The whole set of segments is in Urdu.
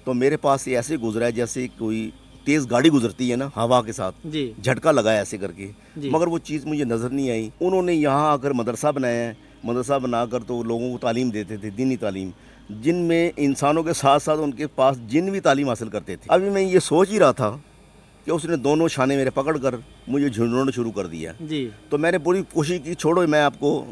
تو میرے پاس سے ایسے گزرا ہے جیسے کوئی تیز گاڑی گزرتی ہے نا ہوا کے ساتھ، جی جھٹکا لگایا ایسے کر کے، جی مگر وہ چیز مجھے نظر نہیں آئی۔ انہوں نے یہاں آ کر مدرسہ بنایا ہے، مدرسہ بنا کر تو لوگوں کو تعلیم دیتے تھے، دینی تعلیم، جن میں انسانوں کے ساتھ ساتھ ان کے پاس جن بھی تعلیم حاصل کرتے تھے۔ ابھی میں یہ سوچ ہی رہا تھا کہ اس نے دونوں شانے میرے پکڑ کر مجھے جھنڈونا شروع کر دیا، جی تو میں نے پوری کوشش کی چھوڑو میں آپ کو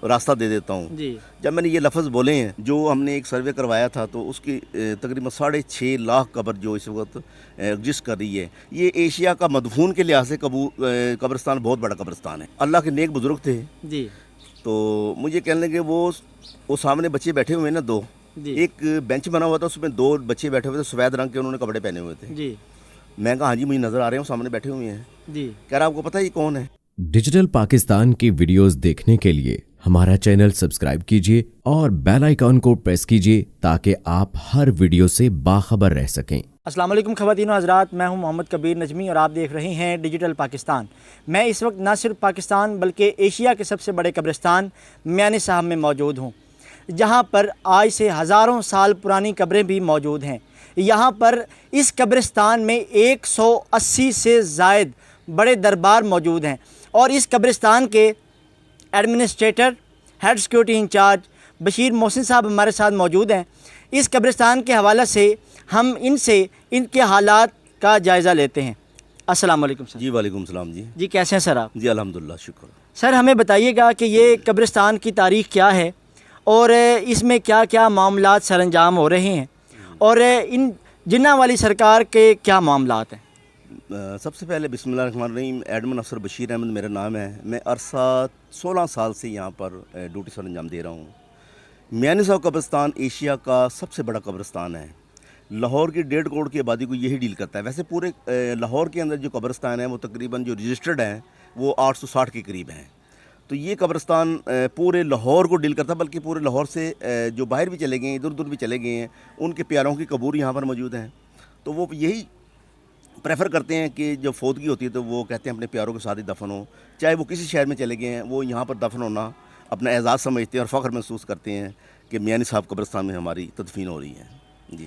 راستہ دے دیتا ہوں۔ جی جب میں نے یہ لفظ بولے ہیں، جو ہم نے ایک سروے کروایا تھا تو اس کی تقریباً 6.5 لاکھ قبر جو اس وقت ایگزسٹ کر رہی ہے، یہ ایشیا کا مدفون کے لحاظ سے قبرستان بہت بڑا قبرستان ہے۔ اللہ کے نیک بزرگ تھے، جی تو مجھے کہنے لگے وہ سامنے بچے بیٹھے ہوئے ہیں نا دو، جی ایک بینچ بنا ہوا تھا، اس میں 2 بچے بیٹھے ہوئے تھے، سفید رنگ کے انہوں نے کپڑے پہنے ہوئے تھے۔ جی میں کہا ہاں جی مجھے نظر آ رہے ہیں، سامنے بیٹھے ہوئے ہیں۔ جی کہہ رہا آپ کو پتہ ہے یہ کون ہے؟ ڈیجیٹل پاکستان کی ویڈیوز دیکھنے کے لیے ہمارا چینل سبسکرائب کیجیے اور بیل آئیکن کو پریس کیجیے تاکہ آپ ہر ویڈیو سے باخبر رہ سکیں۔ السلام علیکم خواتین و حضرات، میں ہوں محمد کبیر نجمی اور آپ دیکھ رہے ہیں ڈیجیٹل پاکستان۔ میں اس وقت نہ صرف پاکستان بلکہ ایشیا کے سب سے بڑے قبرستان میانی صاحب میں موجود ہوں، جہاں پر آج سے ہزاروں سال پرانی قبریں بھی موجود ہیں۔ یہاں پر اس قبرستان میں 180 سے زائد بڑے دربار موجود ہیں، اور اس قبرستان کے administrator head security in charge Bashir Mohsin صاحب ہمارے ساتھ موجود ہیں۔ اس قبرستان کے حوالے سے ہم ان سے ان کے حالات کا جائزہ لیتے ہیں۔ السلام علیکم سر۔ جی وعلیکم السلام۔ جی کیسے ہیں سر آپ؟ جی الحمدللہ، شکر۔ سر ہمیں بتائیے گا کہ یہ قبرستان کی تاریخ کیا ہے اور اس میں کیا کیا معاملات سر انجام ہو رہے ہیں، اور ان جنہ والی سرکار کے کیا معاملات ہیں؟ سب سے پہلے بسم اللہ الرحمن الرحیم، ایڈمن افسر بشیر احمد میرا نام ہے۔ میں عرصہ 16 سال سے یہاں پر ڈیوٹی سر انجام دے رہا ہوں۔ میانی صاحب قبرستان ایشیا کا سب سے بڑا قبرستان ہے۔ لاہور کی 1.5 کروڑ کی آبادی کو یہی ڈیل کرتا ہے۔ ویسے پورے لاہور کے اندر جو قبرستان ہیں وہ تقریباً جو رجسٹرڈ ہیں وہ 860 کے قریب ہیں، تو یہ قبرستان پورے لاہور کو ڈیل کرتا ہے، بلکہ پورے لاہور سے جو باہر بھی چلے گئے ہیں، ادھر ادھر بھی چلے گئے ہیں، ان کے پیاروں کی قبور یہاں پر موجود ہیں، تو وہ یہی پریفر کرتے ہیں کہ جب فوتگی ہوتی ہے تو وہ کہتے ہیں اپنے پیاروں کے ساتھ ہی دفن ہو، چاہے وہ کسی شہر میں چلے گئے ہیں، وہ یہاں پر دفن ہونا اپنا اعزاز سمجھتے ہیں اور فخر محسوس کرتے ہیں کہ میانی صاحب قبرستان میں ہماری تدفین ہو رہی ہے۔ جی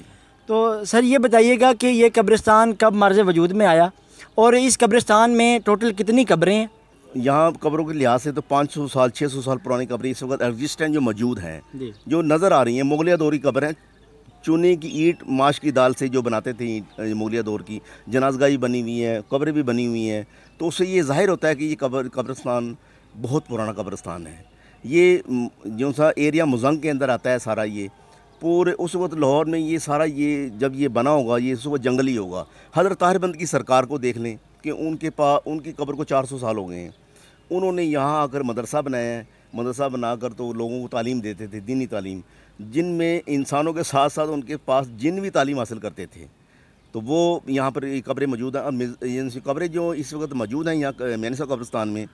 تو سر یہ بتائیے گا کہ یہ قبرستان کب مرز وجود میں آیا، اور اس قبرستان میں ٹوٹل کتنی قبریں ہیں؟ یہاں قبروں کے لحاظ سے تو 500 سال 600 سال پرانی قبریں اس وقت ایگزسٹنٹ جو موجود ہیں، جی جو نظر آ رہی ہیں، مغلیہ دور کی قبریں، چونے کی اینٹ ماش کی دال سے جو بناتے تھے اینٹ، مغلیہ دور کی جنازگاہی بنی ہوئی ہے، قبریں بھی بنی ہوئی ہیں، تو اس سے یہ ظاہر ہوتا ہے کہ یہ قبرستان بہت پرانا قبرستان ہے۔ یہ جو سا ایریا مزنگ کے اندر آتا ہے سارا، یہ پورے اس وقت لاہور میں یہ سارا یہ جب یہ بنا ہوگا یہ اس وقت جنگلی ہوگا۔ حضرت طاہر بند کی سرکار کو دیکھ لیں کہ ان کی قبر کو 400 سال ہو گئے ہیں۔ انہوں نے یہاں آ کر مدرسہ بنایا ہے، مدرسہ بنا کر تو لوگوں کو تعلیم دیتے تھے، دینی تعلیم، جن میں انسانوں کے ساتھ ساتھ ان کے پاس جن بھی تعلیم حاصل کرتے تھے، تو وہ یہاں پر یہ قبریں موجود ہیں۔ اور قبریں جو اس وقت موجود ہیں یہاں میانی صاحب قبرستان میں،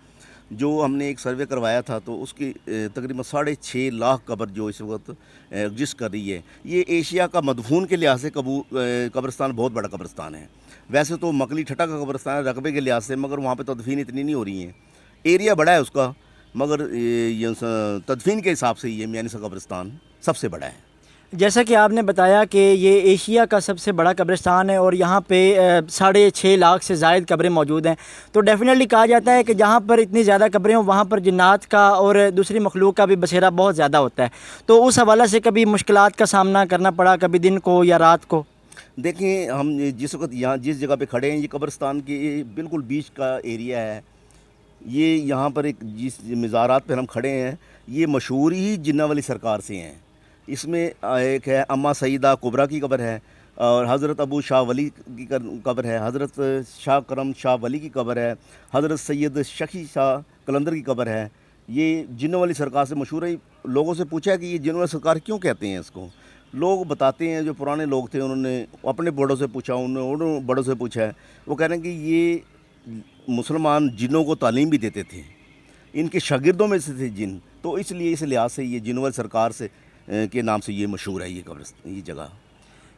جو ہم نے ایک سروے کروایا تھا تو اس کی تقریباً 6.5 لاکھ قبر جو اس وقت ایگزسٹ کر رہی ہے، یہ ایشیا کا مدفون کے لحاظ سے قبرستان بہت بڑا قبرستان ہے۔ ویسے تو مکلی ٹھٹا کا قبرستان ہے رقبے کے لحاظ سے، مگر وہاں پہ تدفین اتنی نہیں ہو رہی ہیں، ایریا بڑا ہے اس کا، مگر یہ تدفین کے حساب سے یہ میانی صاحب قبرستان سب سے بڑا ہے۔ جیسا کہ آپ نے بتایا کہ یہ ایشیا کا سب سے بڑا قبرستان ہے اور یہاں پہ 6.5 لاکھ سے زائد قبریں موجود ہیں، تو ڈیفینیٹلی کہا جاتا ہے کہ جہاں پر اتنی زیادہ قبریں ہوں وہاں پر جنات کا اور دوسری مخلوق کا بھی بسیرا بہت زیادہ ہوتا ہے، تو اس حوالے سے کبھی مشکلات کا سامنا کرنا پڑا، کبھی دن کو یا رات کو؟ دیکھیں، ہم جس وقت یہاں جس جگہ پہ کھڑے ہیں یہ قبرستان کے بالکل بیچ کا ایریا ہے۔ یہ یہاں پر ایک جس مزارات پہ ہم کھڑے ہیں یہ مشہور ہی جنہ والی سرکار سے ہیں۔ اس میں ایک ہے اماں سیدہ کبریٰ کی قبر ہے، اور حضرت ابو شاہ ولی کی قبر ہے، حضرت شاہ کرم شاہ ولی کی قبر ہے، حضرت سید شکی شاہ قلندر کی قبر ہے۔ یہ جنوں والی سرکار سے مشہور ہے۔ لوگوں سے پوچھا کہ یہ جنوں والی سرکار کیوں کہتے ہیں اس کو، لوگ بتاتے ہیں، جو پرانے لوگ تھے انہوں نے اپنے بڑوں سے پوچھا، انہوں نے بڑوں سے پوچھا ہے، وہ کہہ رہے ہیں کہ یہ مسلمان جنوں کو تعلیم بھی دیتے تھے، ان کے شاگردوں میں سے تھے جن، تو اس لیے اس لحاظ سے یہ جنوں والی سرکار سے کے نام سے یہ مشہور ہے یہ جگہ۔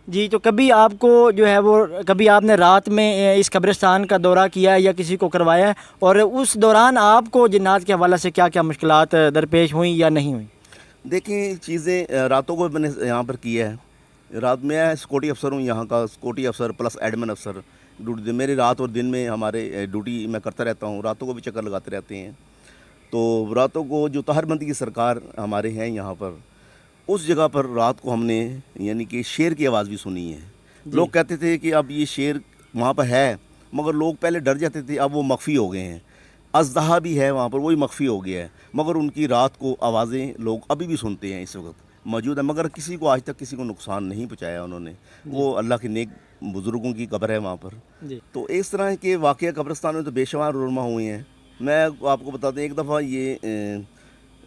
جی، تو کبھی آپ کو جو ہے وہ کبھی آپ نے رات میں اس قبرستان کا دورہ کیا ہے یا کسی کو کروایا ہے، اور اس دوران آپ کو جنات کے حوالے سے کیا کیا مشکلات درپیش ہوئیں یا نہیں ہوئیں؟ دیکھیں، چیزیں راتوں کو میں نے یہاں پر کیا ہے، رات میں سیکورٹی افسر ہوں یہاں کا, سیکورٹی افسر پلس ایڈمن افسر ڈیوٹی. میری رات اور دن میں ہمارے ڈیوٹی میں کرتا رہتا ہوں, راتوں کو بھی چکر لگاتے رہتے ہیں. تو راتوں کو جو طاہر بندی کی سرکار ہمارے ہیں یہاں پر, اس جگہ پر رات کو ہم نے یعنی کہ شیر کی آواز بھی سنی ہے. لوگ کہتے تھے کہ اب یہ شیر وہاں پر ہے, مگر لوگ پہلے ڈر جاتے تھے, اب وہ مخفی ہو گئے ہیں. اژدہا بھی ہے وہاں پر, وہی مخفی ہو گیا ہے, مگر ان کی رات کو آوازیں لوگ ابھی بھی سنتے ہیں, اس وقت موجود ہے. مگر کسی کو آج تک کسی کو نقصان نہیں پہنچایا انہوں نے. وہ اللہ کے نیک بزرگوں کی قبر ہے وہاں پر. تو اس طرح کے واقعہ قبرستان میں تو بے شمار رونما ہوئے ہیں. میں آپ کو بتا دیں, ایک دفعہ یہ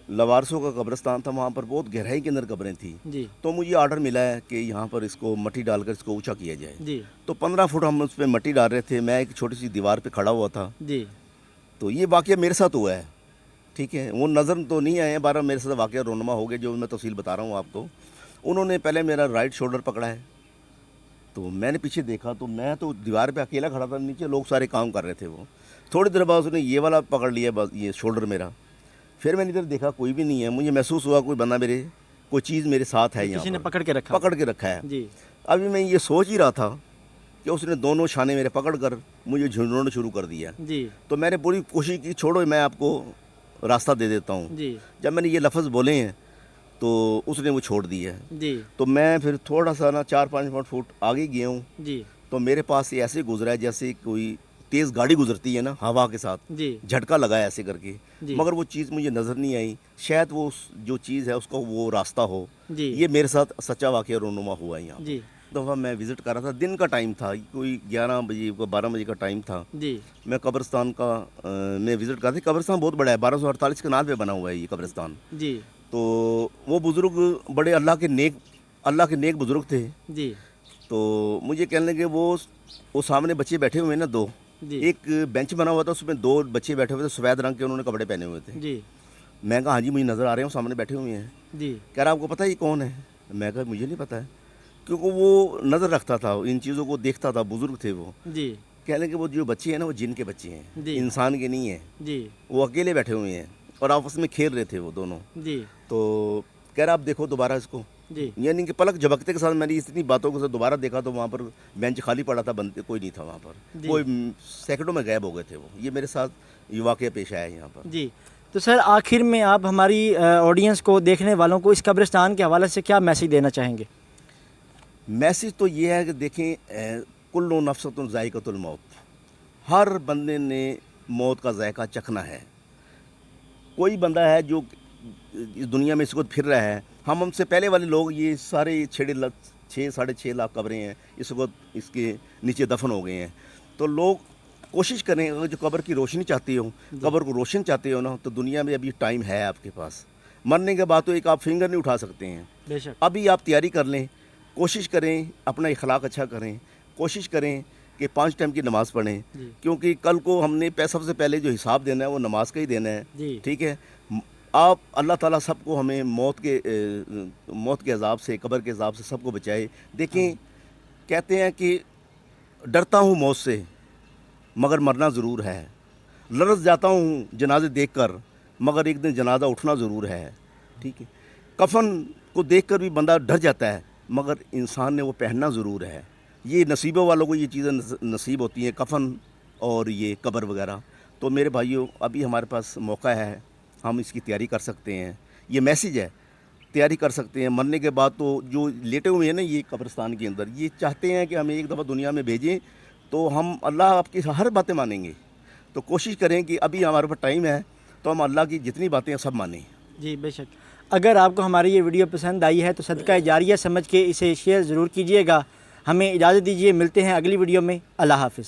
لوارسوں کا قبرستان تھا, وہاں پر بہت گہرائی کے اندر قبریں تھیں. تو مجھے آرڈر ملا ہے کہ یہاں پر اس کو مٹی ڈال کر اس کو اونچا کیا جائے. تو 15 فٹ ہم اس پہ مٹی ڈال رہے تھے, میں ایک چھوٹی سی دیوار پہ کھڑا ہوا تھا. تو یہ واقعہ میرے ساتھ ہوا ہے, ٹھیک ہے. وہ نظر تو نہیں آئے ہیں, 12 میرے ساتھ واقعہ رونما ہو گئے جو میں تفصیل بتا رہا ہوں آپ کو. انہوں نے پہلے میرا رائٹ شولڈر پکڑا ہے, تو میں نے پیچھے دیکھا تو میں تو دیوار پہ اکیلا کھڑا تھا, نیچے لوگ سارے کام کر رہے تھے. وہ تھوڑی دیر بعد اس نے یہ والا پکڑ لیا, یہ شولڈر میرا. پھر میں نے ادھر دیکھا کوئی بھی نہیں ہے, مجھے محسوس ہوا کوئی بندہ کوئی چیز میرے ساتھ ہے, کسی نے یہاں پکڑ کے رکھا ہے. ابھی میں یہ سوچ ہی رہا تھا کہ اس نے دونوں چھانے میرے پکڑ کر مجھے جھنڈونا شروع کر دیا. تو میں نے پوری کوشش کی, چھوڑو میں آپ کو راستہ دے دیتا ہوں. جب میں نے یہ لفظ بولے ہیں تو اس نے وہ چھوڑ دیا ہے. تو میں پھر تھوڑا سا 4-5 فٹ آگے گیا ہوں. تو میرے پاس یہ ایسے گزرا ہے جیسے کوئی تیز گاڑی گزرتی ہے نا ہوا کے ساتھ, جھٹکا لگا ہے ایسے کر کے. مگر وہ چیز مجھے نظر نہیں آئی. شاید وہ جو چیز ہے اس کا وہ راستہ ہو. یہ میرے ساتھ سچا واقعہ رونما ہوا ہے. یہاں دفعہ میں وزٹ کر رہا تھا, دن کا ٹائم تھا, کوئی 11 بجے 12 بجے کا ٹائم تھا. میں قبرستان کا میں وزٹ کر رہا تھا. قبرستان بہت بڑا ہے, 1248 کنال پہ بنا ہوا ہے یہ قبرستان. تو وہ بزرگ بڑے اللہ کے نیک بزرگ تھے. تو مجھے کہنے لگے وہ سامنے بچے بیٹھے ہوئے ہیں نا, 2 ایک بینچ بنا ہوا تھا, اس میں 2 بچے بیٹھے ہوئے تھے, سفید رنگ کے انہوں نے کپڑے پہنے ہوئے تھے. میں کہا ہاں جی مجھے نظر آ رہے ہیں, سامنے بیٹھے ہوئے ہیں. کہہ رہا آپ کو پتہ ہے یہ کون ہے؟ میں کہا مجھے نہیں پتہ ہے, کیونکہ وہ نظر رکھتا تھا, ان چیزوں کو دیکھتا تھا, بزرگ تھے وہ. کہہ لیں کہ وہ جو بچے ہیں نا وہ جن کے بچے ہیں, انسان کے نہیں ہیں. وہ اکیلے بیٹھے ہوئے ہیں اور آپس میں کھیل رہے تھے وہ دونوں. تو کہہ رہا آپ دیکھو دوبارہ اس کو. یعنی کہ پلک جھپکتے کے ساتھ میں نے اتنی باتوں کو دوبارہ دیکھا تو وہاں پر بینچ خالی پڑا تھا, بندے کوئی نہیں تھا وہاں پر. وہ سیکنڈوں میں غائب ہو گئے تھے. وہ یہ میرے ساتھ یہ واقعہ پیش آیا ہے یہاں پر. تو سر آخر میں آپ ہماری آڈینس کو, دیکھنے والوں کو اس قبرستان کے حوالے سے کیا میسیج دینا چاہیں گے؟ میسیج تو یہ ہے کہ دیکھیں, کل نفس ذائقۃ الموت, ہر بندے نے موت کا ذائقہ چکھنا ہے. کوئی بندہ ہے جو اس دنیا میں اس وقت پھر رہا ہے, ہم سے پہلے والے لوگ یہ سارے 6-6.5 لاکھ قبریں ہیں اس وقت اس کے نیچے دفن ہو گئے ہیں. تو لوگ کوشش کریں, اگر جو قبر کی روشنی چاہتے ہو, قبر کو روشن چاہتے ہو نا, تو دنیا میں ابھی ٹائم ہے آپ کے پاس. مرنے کے بعد تو ایک آپ فنگر نہیں اٹھا سکتے ہیں. بے شک. ابھی آپ تیاری کر لیں, کوشش کریں, اپنا اخلاق اچھا کریں, کوشش کریں کہ 5 ٹائم کی نماز پڑھیں. کیونکہ کل کو ہم نے سب سے پہلے جو حساب دینا ہے وہ نماز کا ہی دینا ہے. ٹھیک ہے. آپ اللہ تعالیٰ سب کو ہمیں موت کے عذاب سے, قبر کے عذاب سے سب کو بچائے. دیکھیں کہتے ہیں کہ ڈرتا ہوں موت سے مگر مرنا ضرور ہے, لرز جاتا ہوں جنازے دیکھ کر مگر ایک دن جنازہ اٹھنا ضرور ہے. ٹھیک ہے. کفن کو دیکھ کر بھی بندہ ڈر جاتا ہے مگر انسان نے وہ پہننا ضرور ہے. یہ نصیبوں والوں کو یہ چیزیں نصیب ہوتی ہیں, کفن اور یہ قبر وغیرہ. تو میرے بھائیوں ابھی ہمارے پاس موقع ہے, ہم اس کی تیاری کر سکتے ہیں. یہ میسیج ہے, تیاری کر سکتے ہیں. مرنے کے بعد تو جو لیٹے ہوئے ہیں نا یہ قبرستان کے اندر, یہ چاہتے ہیں کہ ہمیں ایک دفعہ دنیا میں بھیجیں تو ہم اللہ آپ کی ہر باتیں مانیں گے. تو کوشش کریں کہ ابھی ہمارے پاس ٹائم ہے تو ہم اللہ کی جتنی باتیں ہیں سب مانیں. جی بے شک. اگر آپ کو ہماری یہ ویڈیو پسند آئی ہے تو صدقہ جاریہ سمجھ کے اسے شیئر ضرور کیجیے گا. ہمیں اجازت دیجیے, ملتے ہیں اگلی ویڈیو میں. اللہ حافظ.